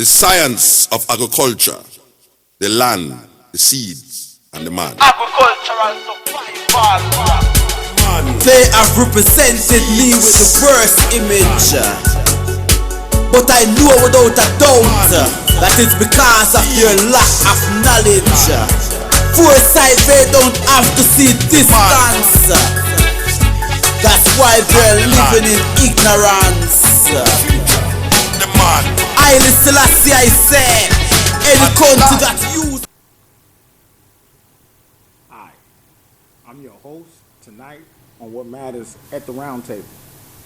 the science of agriculture, the land, the seeds, and the man. Agricultural survival. They have represented me with the worst image, but I know without a doubt that it's because of your lack of knowledge. Foresight, they don't have to see distance. That's why they're living in ignorance. The man. I Selassie, I say, any country that use. Hi, I'm your host tonight on What Matters at the Roundtable.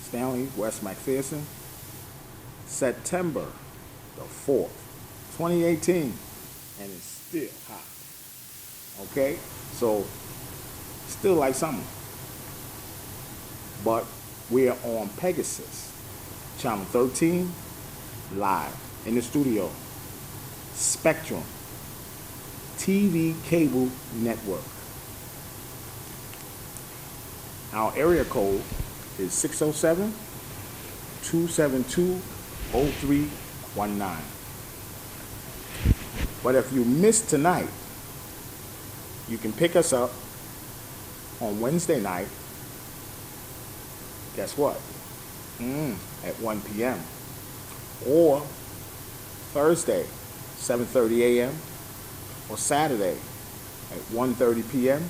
Stanley, West McPherson, September the 4th, 2018, and it's still hot. Okay, so still like summer, but we are on Pegasus, channel 13, live in the studio, Spectrum TV cable network. Our area code is 607-272-0319. But if you missed tonight, you can pick us up on Wednesday night. Guess what? At 1 p.m. Or Thursday, 7:30 a.m. Or Saturday at 1:30 p.m.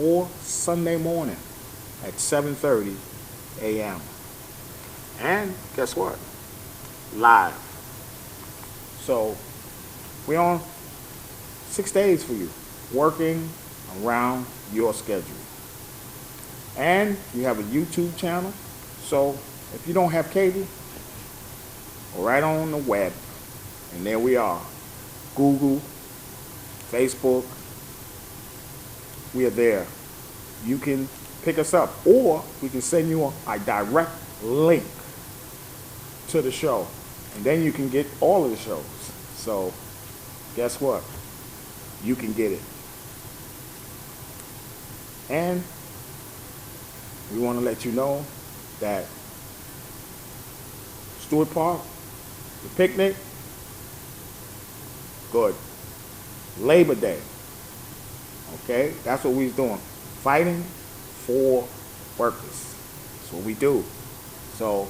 Or Sunday morning at 7:30 a.m. And guess what? Live. So we're on 6 days for you, working around your schedule. And you have a YouTube channel. So if you don't have cable, go right on the web. And there we are. Google, Facebook, we are there. You can pick us up, or we can send you a direct link to the show. And then you can get all of the shows. So guess what? You can get it. And we want to let you know that Stewart Park, the picnic, good. Labor Day, okay? That's what we're doing. Fighting for workers. That's what we do. So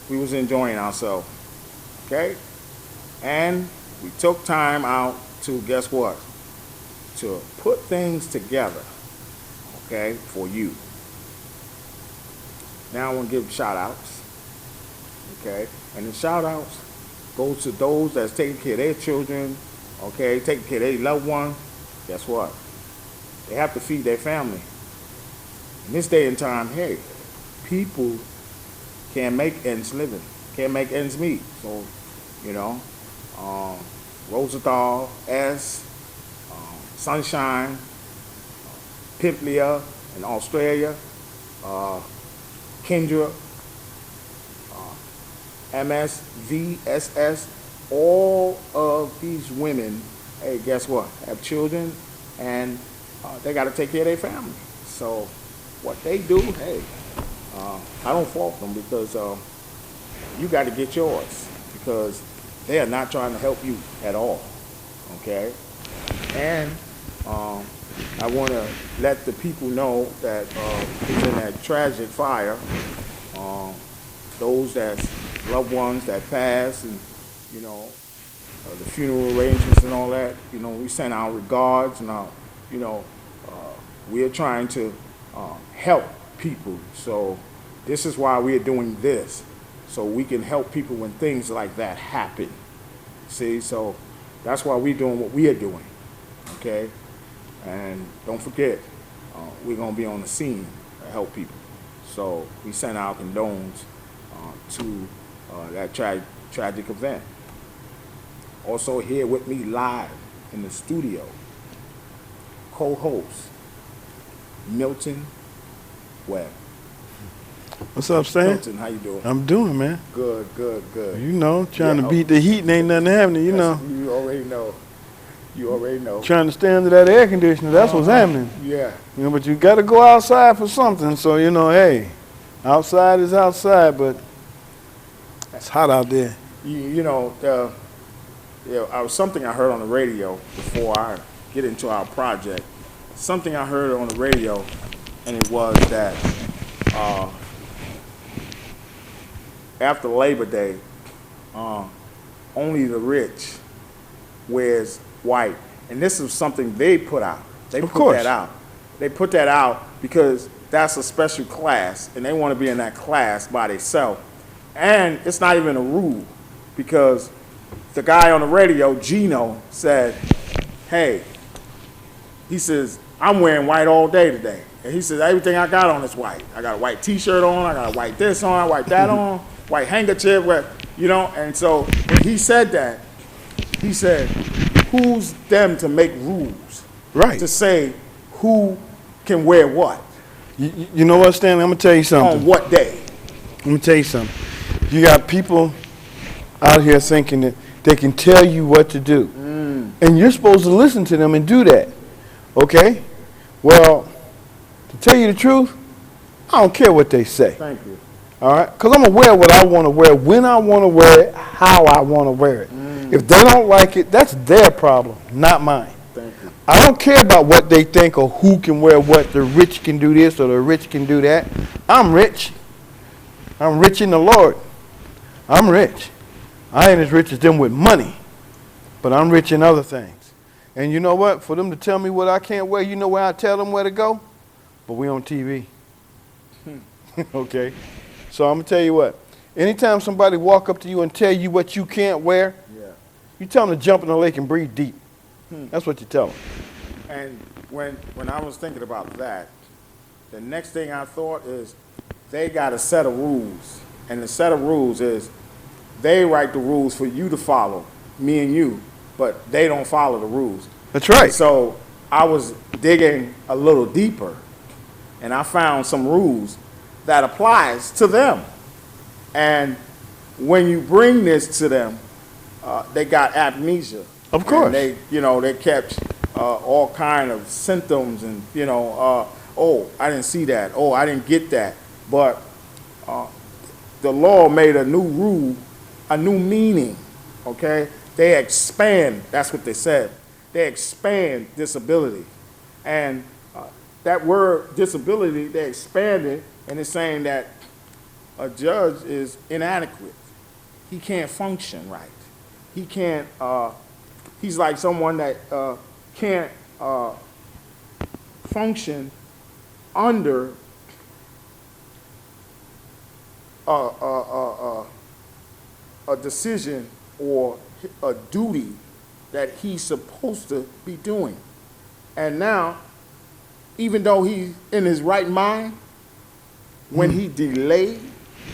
we was enjoying ourselves, okay? And we took time out to, guess what? To put things together, okay, for you. Now I want to give shout outs, okay? And the shout outs go to those that's taking care of their children, okay, taking care of their loved one. Guess what? They have to feed their family. In this day and time, hey, people can't make ends living, can't make ends meet. So, you know, Rosenthal, S, Sunshine, Pimplia in Australia, Kendra, MS, VSS, all of these women, hey, guess what? Have children, and they got to take care of their family. So what they do, hey, I don't fault them, because you got to get yours, because they are not trying to help you at all, okay? And I want to let the people know that it's in that tragic fire, those that's loved ones that passed, and, you know, the funeral arrangements and all that, you know, we send our regards, and our, you know, we're trying to help people. So this is why we're doing this, so we can help people when things like that happen. See, so that's why we're doing what we are doing, okay? And don't forget, we're going to be on the scene to help people. So we send our condolences to that tragic event. Also here with me live in the studio, co-host Milton, Webb. What's up, Stan? Milton, how you doing? I'm doing, man. Good. You know, trying to beat the heat and ain't nothing happening, you know. You already know. Trying to stay under that air conditioner, that's what's happening. Yeah. You know, but you got to go outside for something. So, you know, hey, outside is outside, but it's hot out there. You know, something I heard on the radio before I get into our project. Something I heard on the radio, and it was that after Labor Day, only the rich wears white. And this is something they put out. They put that out. They put that out because that's a special class, and they want to be in that class by themselves. And it's not even a rule, because the guy on the radio, Gino, said, hey, he says, I'm wearing white all day today. And he says, everything I got on is white. I got a white T-shirt on, I got a white this on, white that on, white handkerchief, you know. And so when he said that, he said, who's them to make rules? Right. To say who can wear what? You know what, Stanley? I'm going to tell you something. On what day? Let me tell you something. You got people out here thinking that they can tell you what to do. And you're supposed to listen to them and do that. Okay? Well, to tell you the truth, I don't care what they say. Thank you. All right? Because I'm going to wear what I want to wear, when I want to wear it, how I want to wear it. If they don't like it, that's their problem, not mine. Thank you. I don't care about what they think or who can wear what. The rich can do this or the rich can do that. I'm rich. I'm rich in the Lord. I'm rich. I ain't as rich as them with money, but I'm rich in other things. And you know what? For them to tell me what I can't wear, you know where I tell them where to go? But we on TV. Okay? So I'm going to tell you what. Anytime somebody walk up to you and tell you what you can't wear, you tell them to jump in the lake and breathe deep. That's what you tell them. And when I was thinking about that, the next thing I thought is they got a set of rules. And the set of rules is they write the rules for you to follow, me and you, but they don't follow the rules. That's right. So I was digging a little deeper, and I found some rules that applies to them. And when you bring this to them, they got amnesia. Of course. And they catch all kind of symptoms, and oh, I didn't see that. Oh, I didn't get that. But the law made a new rule, a new meaning. Okay, they expand. That's what they said. They expand disability, and that word disability, they expanded, and it's saying that a judge is inadequate. He can't function right. He can't. He's like someone that can't function under a decision or a duty that he's supposed to be doing. And now, even though he's in his right mind, when he delay,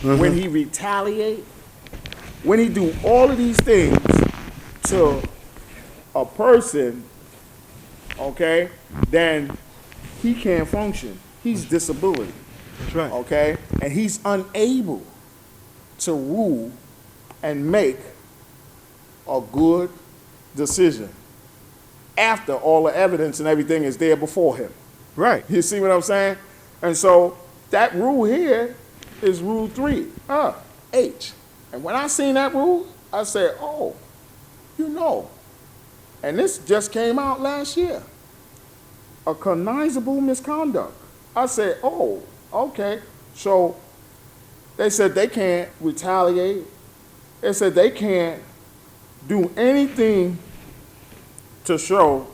when he retaliate, when he do all of these things to a person, okay, then he can't function. He's disability. That's right. Okay? And he's unable to rule and make a good decision after all the evidence and everything is there before him. Right. You see what I'm saying? And so that rule here is rule 3, H. And when I seen that rule, I said, oh, and this just came out last year, a cognizable misconduct. I said, oh, okay. So they said they can't retaliate. They said they can't do anything to show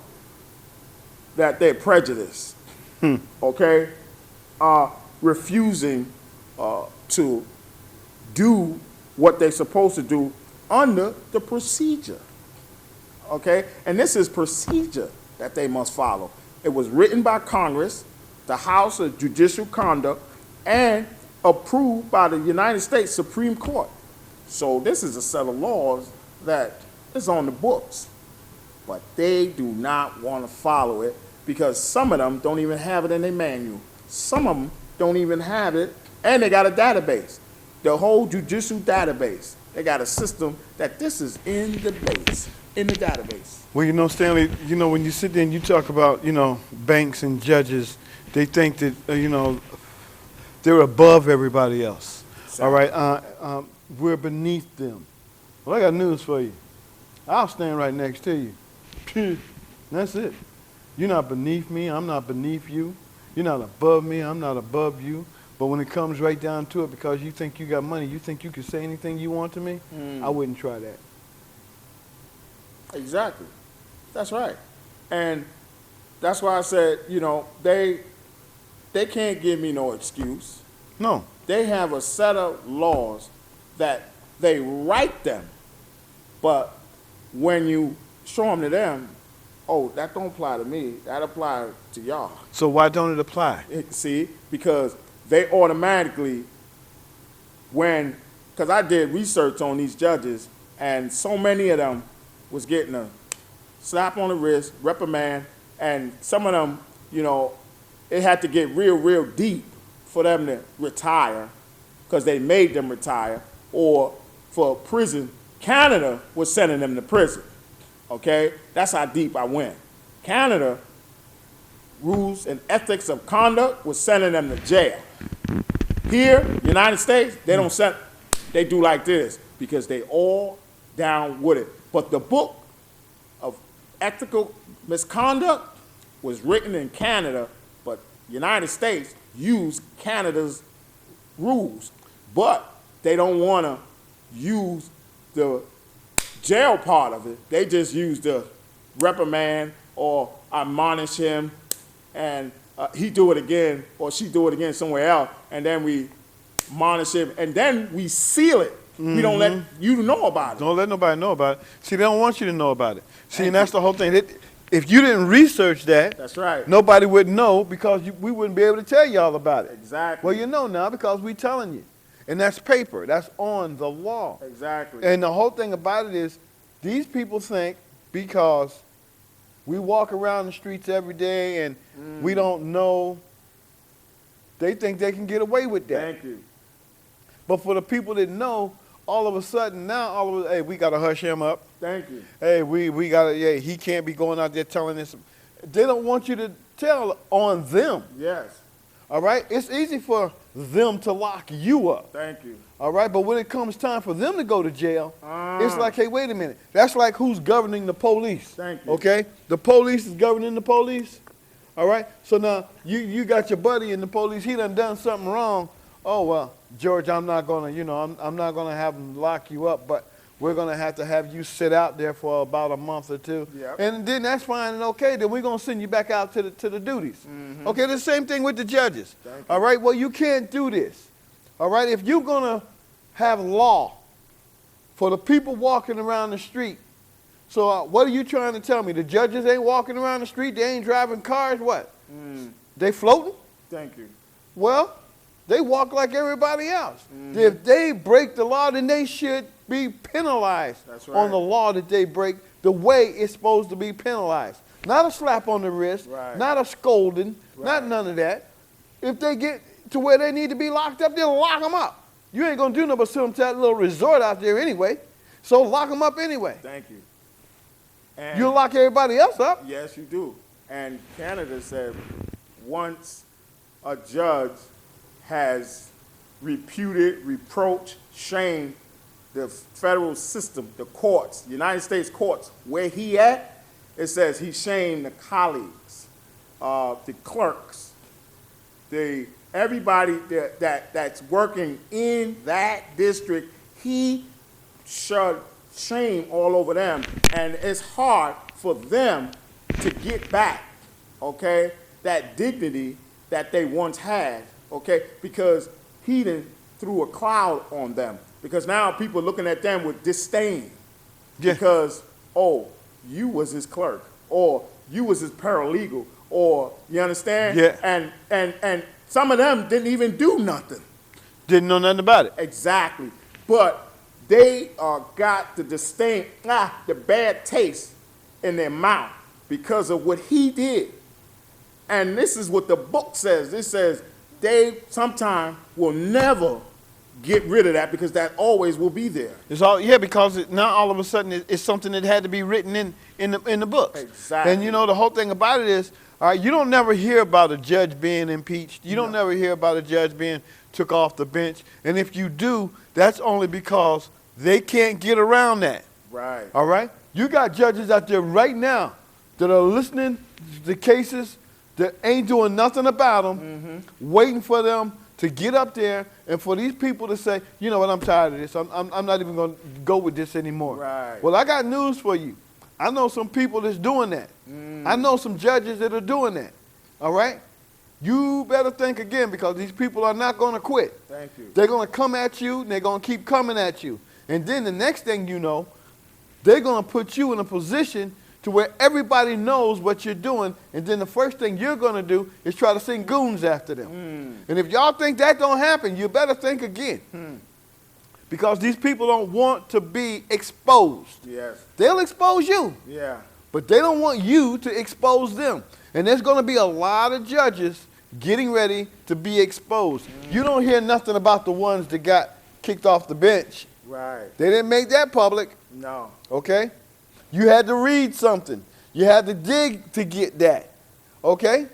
that they're prejudiced, okay? Refusing to do what they're supposed to do under the procedure, okay? And this is procedure that they must follow. It was written by Congress, the House of Judicial Conduct, and approved by the United States Supreme Court. So this is a set of laws that is on the books, but they do not want to follow it because some of them don't even have it in their manual. Some of them don't even have it, and they got a database, the whole judicial database. They got a system that this is in the base, in the database. Well, Stanley, when you sit there and you talk about, banks and judges, they think that, they're above everybody else. Exactly. All right? We're beneath them. Well, I got news for you. I'll stand right next to you. That's it. You're not beneath me. I'm not beneath you. You're not above me. I'm not above you. But when it comes right down to it, because you think you got money, you think you can say anything you want to me, I wouldn't try that. Exactly. That's right. And that's why I said, you know, they can't give me no excuse. No. They have a set of laws that they write them, but when you show them to them, oh, that don't apply to me. That applies to y'all. So why don't it apply? See, because they automatically, because I did research on these judges, and so many of them was getting a slap on the wrist, reprimand, and some of them, you know, it had to get real, real deep for them to retire, because they made them retire, or for prison. Canada was sending them to prison, okay? That's how deep I went. Canada, rules and ethics of conduct was sending them to jail. Here, United States, they don't send, they do like this, because they all down with it. But the book of ethical misconduct was written in Canada, but United States used Canada's rules. But they don't want to use the jail part of it. They just use the reprimand or admonish him, and he do it again or she do it again somewhere else, and then we admonish him, and then we seal it. We don't let you know about it. Don't let nobody know about it. See, they don't want you to know about it. See, and that's the whole thing. If you didn't research that, that's right, nobody would know, because we wouldn't be able to tell y'all about it. Exactly. Well, you know now, because we telling you. And that's paper. That's on the law. Exactly. And the whole thing about it is, these people think because we walk around the streets every day and we don't know, they think they can get away with that. Thank you. But for the people that know, all of a sudden now, hey, we got to hush him up. Thank you. Hey, we got to, yeah, he can't be going out there telling this. They don't want you to tell on them. Yes. All right? It's easy for them to lock you up. Thank you. All right? But when it comes time for them to go to jail, it's like, hey, wait a minute. That's like who's governing the police. Thank you. Okay? The police is governing the police. All right? So now you got your buddy in the police. He done something wrong. Oh, well, George, I'm not going to, I'm not going to have them lock you up, but we're going to have you sit out there for about a month or two. Yep. And then that's fine and okay. Then we're going to send you back out to the duties. Okay, the same thing with the judges. All right, well, you can't do this. All right, if you're going to have law for the people walking around the street, so what are you trying to tell me? The judges ain't walking around the street? They ain't driving cars? What? They floating? Thank you. Well, they walk like everybody else. If they break the law, then they should be penalized on the law that they break the way it's supposed to be penalized. Not a slap on the wrist, not a scolding, not none of that. If they get to where they need to be locked up, then lock them up. You ain't going to do nothing but send them to that little resort out there anyway. So lock them up anyway. Thank you. And you'll lock everybody else up. Yes, you do. And Canada said once a judge has reputed, reproached, shamed the federal system, the courts, United States courts, where he at, it says he shamed the colleagues, the clerks, everybody that's working in that district. He shed shame all over them, and it's hard for them to get back, okay, that dignity that they once had, okay, because he done threw a cloud on them. Because now people are looking at them with disdain. Yeah. Because, oh, you was his clerk, or you was his paralegal, or, you understand? Yeah. And some of them didn't even do nothing. Didn't know nothing about it. Exactly. But they got the disdain, the bad taste in their mouth because of what he did. And this is what the book says. It says they sometime will never get rid of that, because that always will be there. It's all, because now all of a sudden it's something that had to be written in the books. Exactly. And the whole thing about it is, all right, you don't never hear about a judge being impeached. You don't never hear about a judge being took off the bench. And if you do, that's only because they can't get around that. Right. All right? You got judges out there right now that are listening to the cases that ain't doing nothing about them, waiting for them to get up there and for these people to say, you know what, I'm tired of this. I'm not even going to go with this anymore. Right. Well, I got news for you. I know some people that's doing that. I know some judges that are doing that. All right? You better think again, because these people are not going to quit. Thank you. They're going to come at you, and they're going to keep coming at you. And then the next thing you know, they're going to put you in a position to where everybody knows what you're doing, and then the first thing you're going to do is try to send goons after them. And if y'all think that don't happen, you better think again. Because these people don't want to be exposed. Yes. They'll expose you, Yeah. but they don't want you to expose them. And there's going to be a lot of judges getting ready to be exposed. You don't hear nothing about the ones that got kicked off the bench. Right. They didn't make that public, No. okay? You had to read something. You had to dig to get that, okay?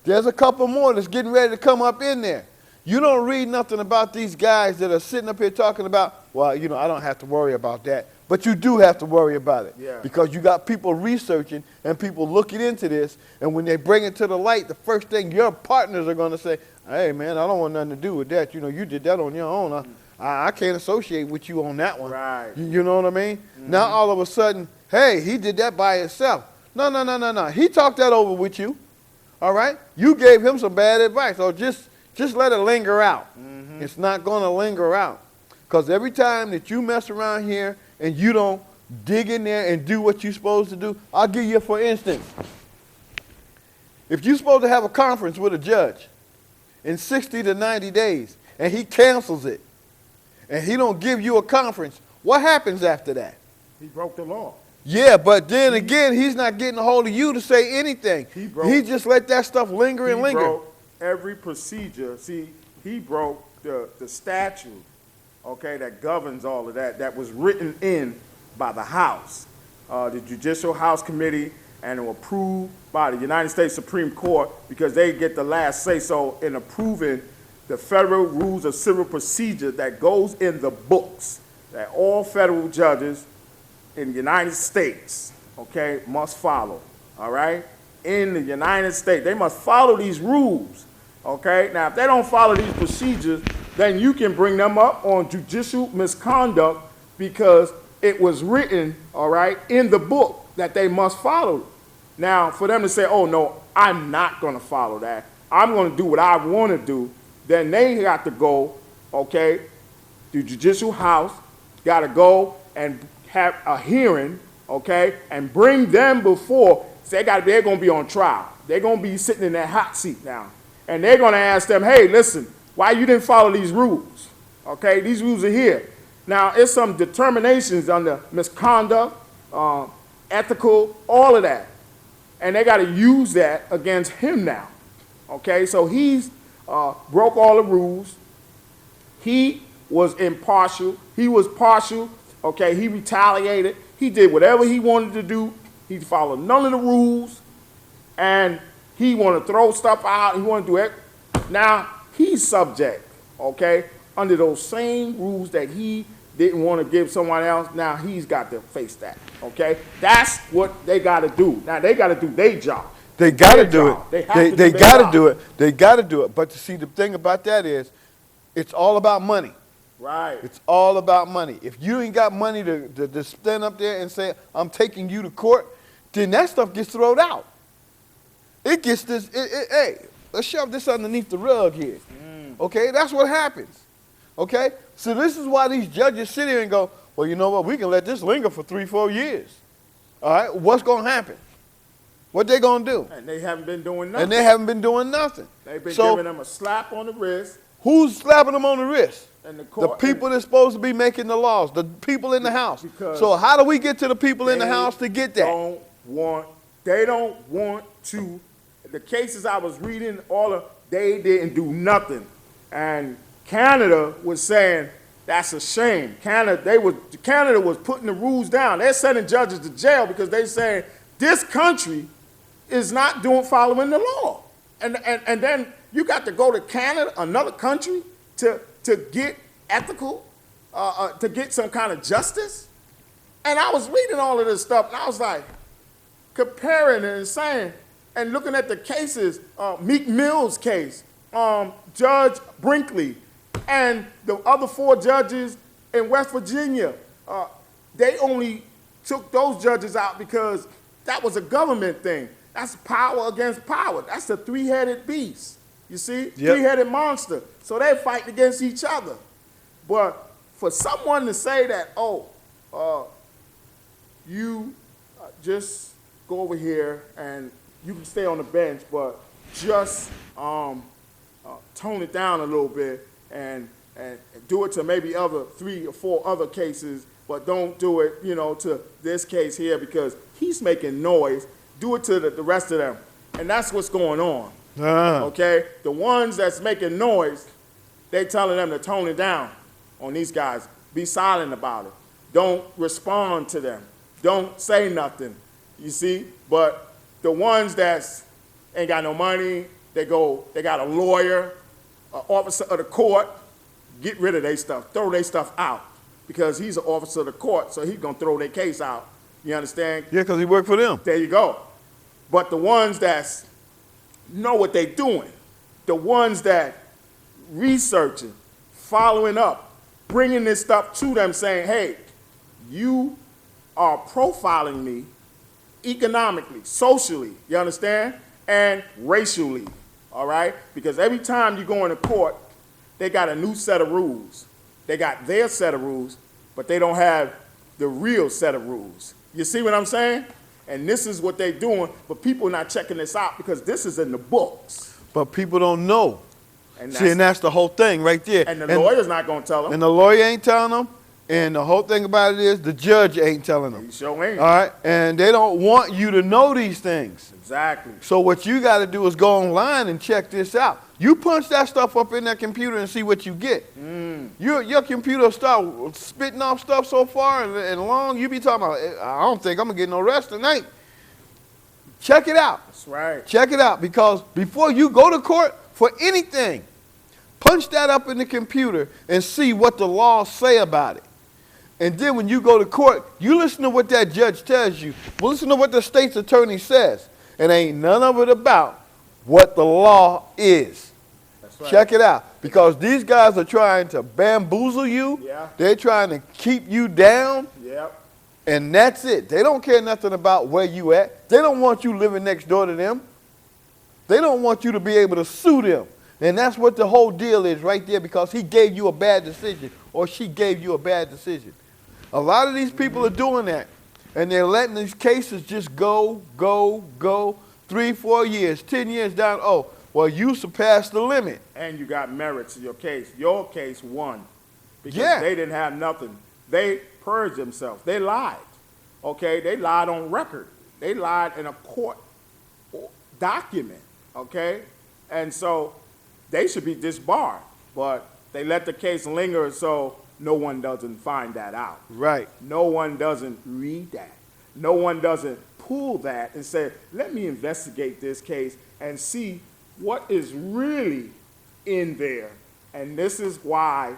There's a couple more that's getting ready to come up in there. You don't read nothing about these guys that are sitting up here talking about, well, you know, I don't have to worry about that. But you do have to worry about it. Yeah. Because you got people researching and people looking into this. And when they bring it to the light, the first thing your partners are going to say, hey, man, I don't want nothing to do with that. You know, you did that on your own. I can't associate with you on that one. Right. You know what I mean? Now all of a sudden, hey, he did that by himself. No. He talked that over with you. All right? You gave him some bad advice. So just let it linger out. It's not going to linger out. Because every time that you mess around here and you don't dig in there and do what you're supposed to do, I'll give you, for instance, if you're supposed to have a conference with a judge in 60 to 90 days and he cancels it and he don't give you a conference, what happens after that? He broke the law. Yeah, but then again, he's not getting a hold of you to say anything. He just let that stuff linger and linger. He broke every procedure. See, he broke the statute, okay, that governs all of that, that was written in by the House, the Judicial House Committee, and approved by the United States Supreme Court, because they get the last say-so in approving the federal rules of civil procedure that goes in the books that all federal judges in the United States, okay, must follow, all right? In the United States, they must follow these rules, okay? Now, if they don't follow these procedures, then you can bring them up on judicial misconduct, because it was written, all right, in the book that they must follow. Now, for them to say, oh, no, I'm not going to follow that, I'm going to do what I want to do, then they got to go, okay, the Judicial House got to go and have a hearing, okay, and bring them before. So they're going to be on trial. They're going to be sitting in that hot seat now. And they're going to ask them, hey, listen, why you didn't follow these rules? Okay, these rules are here. Now, it's some determinations under misconduct, ethical, all of that. And they got to use that against him now. Okay, so he's broke all the rules. He was impartial. He was partial. Okay, he retaliated. He did whatever he wanted to do. He followed none of the rules. And he wanted to throw stuff out. He wanted to do it. Now, he's subject, okay, under those same rules that he didn't want to give someone else. Now, he's got to face that, okay? That's what they got to do. Now, they got to do their job. They got to do it. They got to do it. They got to do it. But to see, the thing about that is, it's all about money. Right. It's all about money. If you ain't got money to stand up there and say, I'm taking you to court, then that stuff gets thrown out. It gets this, hey, let's shove this underneath the rug here. Okay, that's what happens. Okay? So this is why these judges sit here and go, well, you know what, we can let this linger for 3-4 years. All right, what's going to happen? What they going to do? And they haven't been doing nothing. They've been giving them a slap on the wrist. Who's slapping them on the wrist? And the court, the people that's supposed to be making the laws, the people in the House. So how do we get to the people in the House to get that? They don't want to. The cases I was reading, they didn't do nothing. And Canada was saying, that's a shame. Canada was putting the rules down. They're sending judges to jail because they're saying this country is not following the law. And then you got to go to Canada, another country, to get ethical, to get some kind of justice. And I was reading all of this stuff, and I was like, comparing and saying, and looking at the cases, Meek Mill's case, Judge Brinkley, and the other 4 judges in West Virginia, they only took those judges out because that was a government thing. That's power against power. That's a 3-headed beast. You see? Yep. 3-headed monster. So they fight against each other. But for someone to say that, you just go over here and you can stay on the bench, but just tone it down a little bit and do it to maybe 3 or 4 other cases, but don't do it, to this case here because he's making noise. Do it to the rest of them. And that's what's going on. Okay? The ones that's making noise, they telling them to tone it down on these guys. Be silent about it. Don't respond to them. Don't say nothing. You see? But the ones that ain't got no money, they got a lawyer, an officer of the court, get rid of their stuff. Throw their stuff out. Because he's an officer of the court, so he's going to throw their case out. You understand? Yeah, because he worked for them. There you go. But the ones that know what they're doing, the ones that researching, following up, bringing this stuff to them saying, hey, you are profiling me economically, socially, you understand? And racially, all right? Because every time you go into court, they got a new set of rules. They got their set of rules, but they don't have the real set of rules. You see what I'm saying? And this is what they're doing, but people are not checking this out because this is in the books. But people don't know. And that's the whole thing right there. And the lawyer's not going to tell them. And the lawyer ain't telling them. And the whole thing about it is the judge ain't telling them. He sure ain't. All right? And they don't want you to know these things. Exactly. So what you got to do is go online and check this out. You punch that stuff up in that computer and see what you get. Your computer start spitting off stuff so far and long, you be talking about, I don't think I'm going to get no rest tonight. Check it out. That's right. Check it out, because before you go to court for anything, punch that up in the computer and see what the laws say about it. And then when you go to court, you listen to what that judge tells you. Listen to what the state's attorney says. And ain't none of it about what the law is. That's right. Check it out. Because these guys are trying to bamboozle you. Yeah. They're trying to keep you down. Yep. And that's it. They don't care nothing about where you at. They don't want you living next door to them. They don't want you to be able to sue them. And that's what the whole deal is right there, because he gave you a bad decision or she gave you a bad decision. A lot of these people are doing that. And they're letting these cases just go, 3, 4 years, 10 years down. Oh, well, you surpassed the limit. And you got merit to your case. Your case won. Because Yeah. they didn't have nothing. They purged themselves. They lied. Okay? They lied on record. They lied in a court document. Okay? And so they should be disbarred. But they let the case linger so no one doesn't find that out. Right. No one doesn't read that. No one doesn't pull that and say, let me investigate this case and see what is really in there. And this is why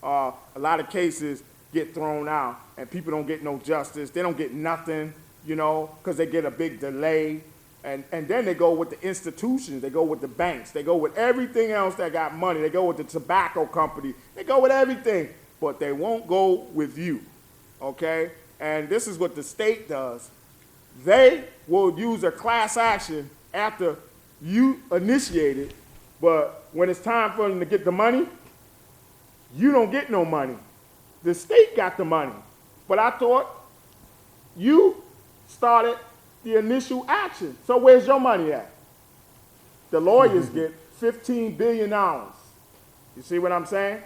a lot of cases get thrown out and people don't get no justice. They don't get nothing, because they get a big delay. And then they go with the institutions. They go with the banks. They go with everything else that got money. They go with the tobacco company. They go with everything. But they won't go with you, okay? And this is what the state does. They will use a class action after you initiate it, but when it's time for them to get the money, you don't get no money. The state got the money. But I thought you started the initial action. So where's your money at? The lawyers get $15 billion. You see what I'm saying?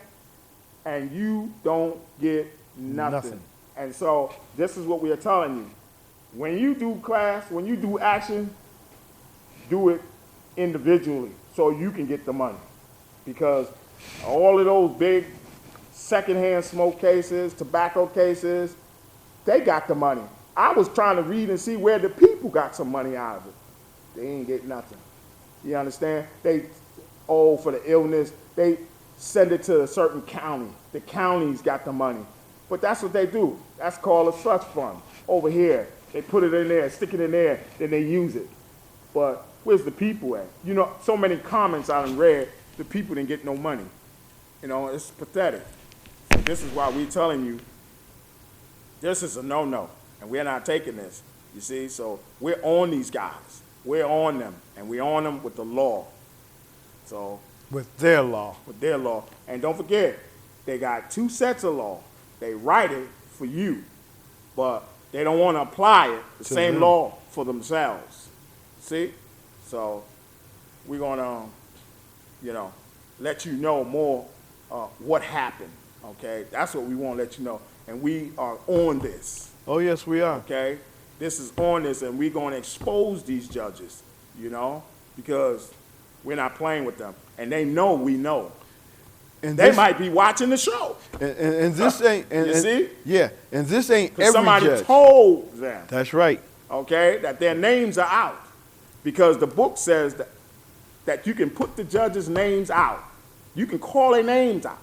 And you don't get nothing. And so this is what we are telling you. When you do class, when you do action, do it individually so you can get the money. Because all of those big secondhand smoke cases, tobacco cases, they got the money. I was trying to read and see where the people got some money out of it. They ain't get nothing. You understand? They for the illness. They send it to a certain county. The counties got the money. But that's what they do. That's called a slush fund. Over here, they put it in there, stick it in there, then they use it. But where's the people at? You know, so many comments I done read, the people didn't get no money. You know, it's pathetic. So this is why we're telling you, this is a no-no, and we're not taking this. You see, so we're on these guys. We're on them, and we're on them with the law. So With their law. with their law. And don't forget, they got 2 sets of law. They write it for you, but they don't want to apply it, the same them. law, for themselves. See? So we're going to, you know, let you know more what happened, okay? That's what we want to let you know. And we are on this, Oh, yes, we are. okay? This is on this, and we're going to expose these judges, you know, because we're not playing with them. And they know we know. And They this, might be watching the show. and this ain't. And, You see? Yeah, and this ain't every Somebody judge. told them, That's right. okay, that their names are out. Because the book says that you can put the judges' names out. You can call their names out.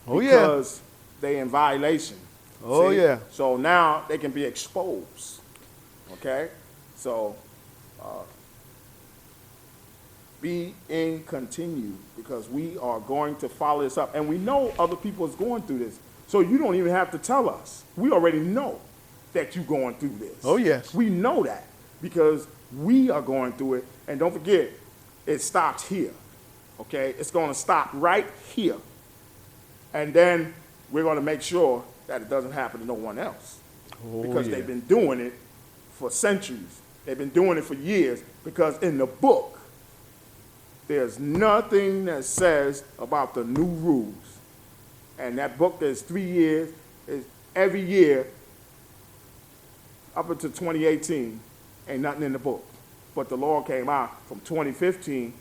Oh, yeah. Because they in violation. Oh, See? yeah. So now they can be exposed. Okay? So be in continue, because we are going to follow this up. And we know other people is going through this. So you don't even have to tell us. We already know that you're going through this. Oh, yes. We know that because we are going through it. And don't forget, it stops here. Okay? It's going to stop right here. And then we're going to make sure that it doesn't happen to no one else. Oh, Because yeah. they've been doing it for centuries. They've been doing it for years. Because in the book, there's nothing that says about the new rules. And that book is 3 years. Is every year up until 2018, ain't nothing in the book. But the law came out from 2015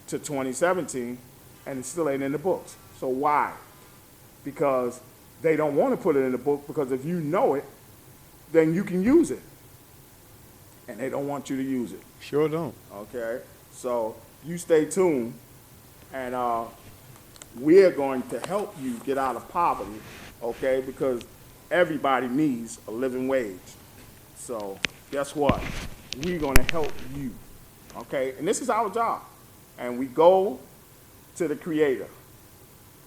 to 2017, and it still ain't in the books. So why? Because they don't want to put it in the book, because if you know it, then you can use it. And they don't want you to use it. Sure don't. Okay? So you stay tuned, and we're going to help you get out of poverty, okay? Because everybody needs a living wage. So guess what? We're going to help you, okay? And this is our job. And we go to the Creator,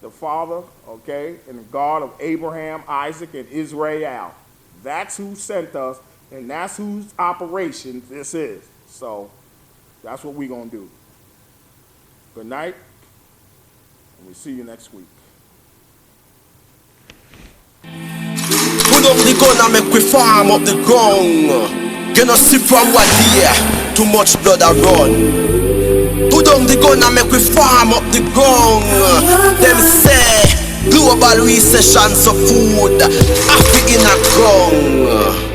the Father, okay, and the God of Abraham, Isaac, and Israel. That's who sent us, and that's whose operation this is. So that's what we're going to do. Good night, and we'll see you next week. Put up the gun and make we farm up the ground. You know see from what year, too much blood a run. Put down the gun and make we farm up the ground. Them say global recession so food Africa in a ground.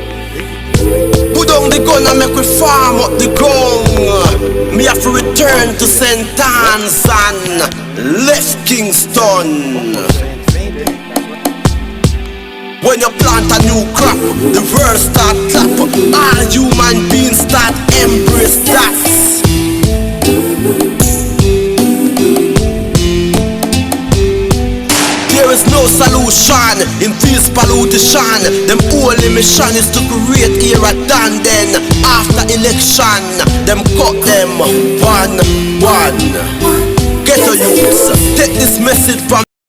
Put down the gun and make we farm up the ground. Me have to return to St. Anne's and left Kingston. When you plant a new crop, the world start clap. All human beings start embrace that. There is no solution in this pollution. Them only mission is to create era done. Then after election, them cut them one. Get a youth. Take this message from